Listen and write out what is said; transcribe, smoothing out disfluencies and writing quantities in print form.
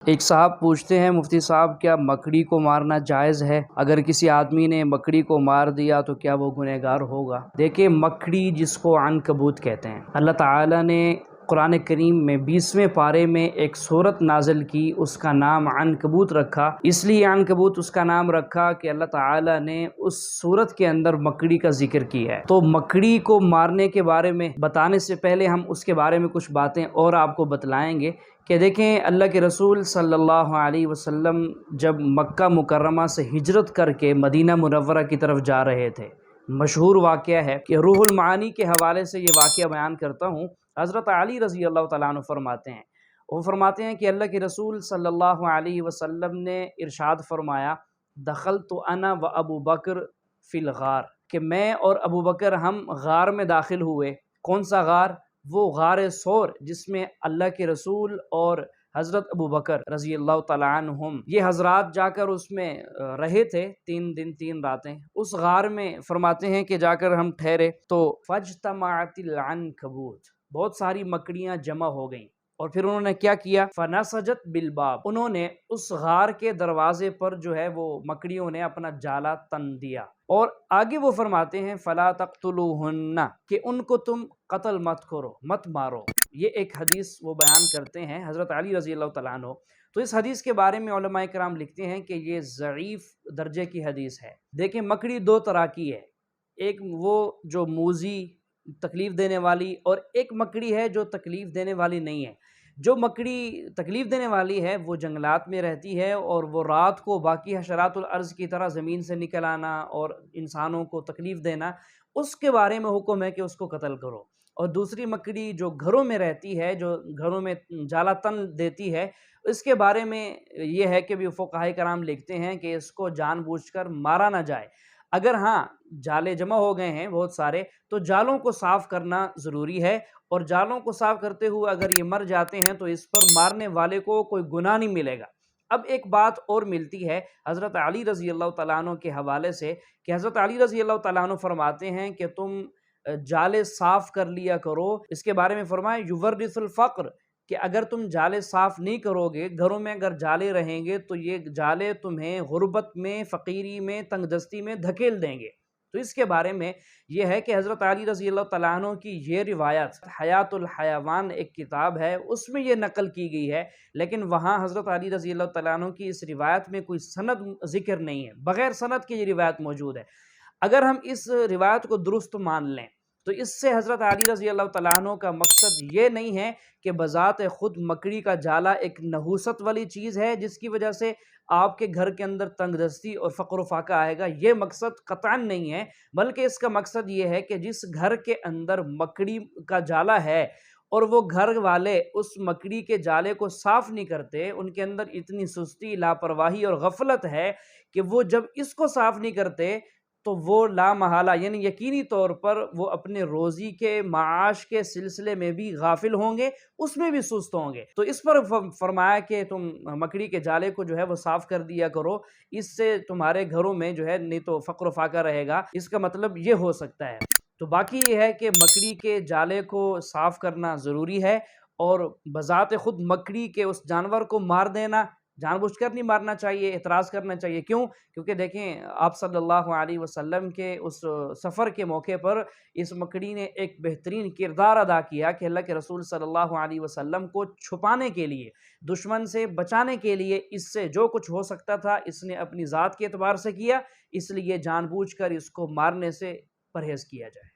ایک صاحب پوچھتے ہیں مفتی صاحب کیا مکڑی کو مارنا جائز ہے؟ اگر کسی آدمی نے مکڑی کو مار دیا تو کیا وہ گنہگار ہوگا؟ دیکھیں، مکڑی جس کو عنکبوت کہتے ہیں، اللہ تعالیٰ نے قرآن کریم میں 20ویں پارے میں ایک سورت نازل کی، اس کا نام عنکبوت رکھا۔ اس لیے عنکبوت اس کا نام رکھا کہ اللہ تعالیٰ نے اس سورت کے اندر مکڑی کا ذکر کیا ہے۔ تو مکڑی کو مارنے کے بارے میں بتانے سے پہلے ہم اس کے بارے میں کچھ باتیں اور آپ کو بتلائیں گے کہ دیکھیں، اللہ کے رسول صلی اللہ علیہ وسلم جب مکہ مکرمہ سے ہجرت کر کے مدینہ منورہ کی طرف جا رہے تھے، مشہور واقعہ ہے کہ روح المعانی کے حوالے سے یہ واقعہ بیان کرتا ہوں۔ حضرت علی رضی اللہ تعالیٰ عنہ فرماتے ہیں کہ اللہ کے رسول صلی اللہ علیہ وسلم نے ارشاد فرمایا، دخلت انا و ابو بکر فی الغار، کہ میں اور ابو بکر ہم غار میں داخل ہوئے۔ کون سا غار؟ وہ غار ثور، جس میں اللہ کے رسول اور حضرت ابو بکر رضی اللہ تعالیٰ عنہم یہ حضرات جا کر اس میں رہے تھے 3 دن 3 راتیں۔ اس غار میں فرماتے ہیں کہ جا کر ہم ٹھہرے تو فاجتمعت العنکبوت، بہت ساری مکڑیاں جمع ہو گئیں، اور پھر انہوں نے کیا کیا؟ فنسجت بالباب، انہوں نے اس غار کے دروازے پر جو ہے وہ مکڑیوں نے اپنا جالا تن دیا۔ اور آگے وہ فرماتے ہیں فلا تقتلوہن، کہ ان کو تم قتل مت کرو، مت مارو۔ یہ ایک حدیث وہ بیان کرتے ہیں حضرت علی رضی اللہ تعالیٰ عنہ۔ تو اس حدیث کے بارے میں علماء کرام لکھتے ہیں کہ یہ ضعیف درجے کی حدیث ہے۔ دیکھیں، مکڑی 2 طرح کی ہے، ایک وہ جو موذی تکلیف دینے والی، اور ایک مکڑی ہے جو تکلیف دینے والی نہیں ہے۔ جو مکڑی تکلیف دینے والی ہے وہ جنگلات میں رہتی ہے، اور وہ رات کو باقی حشرات الارض کی طرح زمین سے نکل آنا اور انسانوں کو تکلیف دینا، اس کے بارے میں حکم ہے کہ اس کو قتل کرو۔ اور دوسری مکڑی جو گھروں میں رہتی ہے، جو گھروں میں جالا تن دیتی ہے، اس کے بارے میں یہ ہے کہ بھی فقہاء کرام لکھتے ہیں کہ اس کو جان بوجھ کر مارا نہ جائے۔ اگر ہاں جالے جمع ہو گئے ہیں بہت سارے، تو جالوں کو صاف کرنا ضروری ہے، اور جالوں کو صاف کرتے ہوئے اگر یہ مر جاتے ہیں تو اس پر مارنے والے کو کوئی گناہ نہیں ملے گا۔ اب ایک بات اور ملتی ہے حضرت علی رضی اللہ تعالیٰ عنہ کے حوالے سے، کہ حضرت علی رضی اللہ تعالیٰ عنہ فرماتے ہیں کہ تم جالے صاف کر لیا کرو۔ اس کے بارے میں فرمایا یورث الفقر، کہ اگر تم جالے صاف نہیں کرو گے، گھروں میں اگر جالے رہیں گے تو یہ جالے تمہیں غربت میں، فقیری میں، تنگ دستی میں دھکیل دیں گے۔ تو اس کے بارے میں یہ ہے کہ حضرت علی رضی اللہ تعالیٰ عنہ کی یہ روایت حیات الحیوان ایک کتاب ہے، اس میں یہ نقل کی گئی ہے، لیکن وہاں حضرت علی رضی اللہ تعالیٰ عنہ کی اس روایت میں کوئی سند ذکر نہیں ہے، بغیر سند کی یہ روایت موجود ہے۔ اگر ہم اس روایت کو درست مان لیں تو اس سے حضرت علی رضی اللہ تعالیٰ عنہ کا مقصد یہ نہیں ہے کہ بذات خود مکڑی کا جالا ایک نحوست والی چیز ہے جس کی وجہ سے آپ کے گھر کے اندر تنگ دستی اور فقر و فاقہ آئے گا، یہ مقصد قطعاً نہیں ہے، بلکہ اس کا مقصد یہ ہے کہ جس گھر کے اندر مکڑی کا جالا ہے اور وہ گھر والے اس مکڑی کے جالے کو صاف نہیں کرتے، ان کے اندر اتنی سستی، لاپرواہی اور غفلت ہے کہ وہ جب اس کو صاف نہیں کرتے تو وہ لا محالہ یعنی یقینی طور پر وہ اپنے روزی کے معاش کے سلسلے میں بھی غافل ہوں گے، اس میں بھی سست ہوں گے۔ تو اس پر فرمایا کہ تم مکڑی کے جالے کو جو ہے وہ صاف کر دیا کرو، اس سے تمہارے گھروں میں جو ہے نہیں تو فقر و فاقہ رہے گا۔ اس کا مطلب یہ ہو سکتا ہے۔ تو باقی یہ ہے کہ مکڑی کے جالے کو صاف کرنا ضروری ہے، اور بذات خود مکڑی کے اس جانور کو مار دینا جان بوجھ کر نہیں مارنا چاہیے، اعتراض کرنا چاہیے۔ کیوں؟ کیونکہ دیکھیں، آپ صلی اللہ علیہ وسلم کے اس سفر کے موقع پر اس مکڑی نے ایک بہترین کردار ادا کیا کہ اللہ کے رسول صلی اللہ علیہ وسلم کو چھپانے کے لیے، دشمن سے بچانے کے لیے، اس سے جو کچھ ہو سکتا تھا اس نے اپنی ذات کے اعتبار سے کیا، اس لیے جان بوجھ کر اس کو مارنے سے پرہیز کیا جائے۔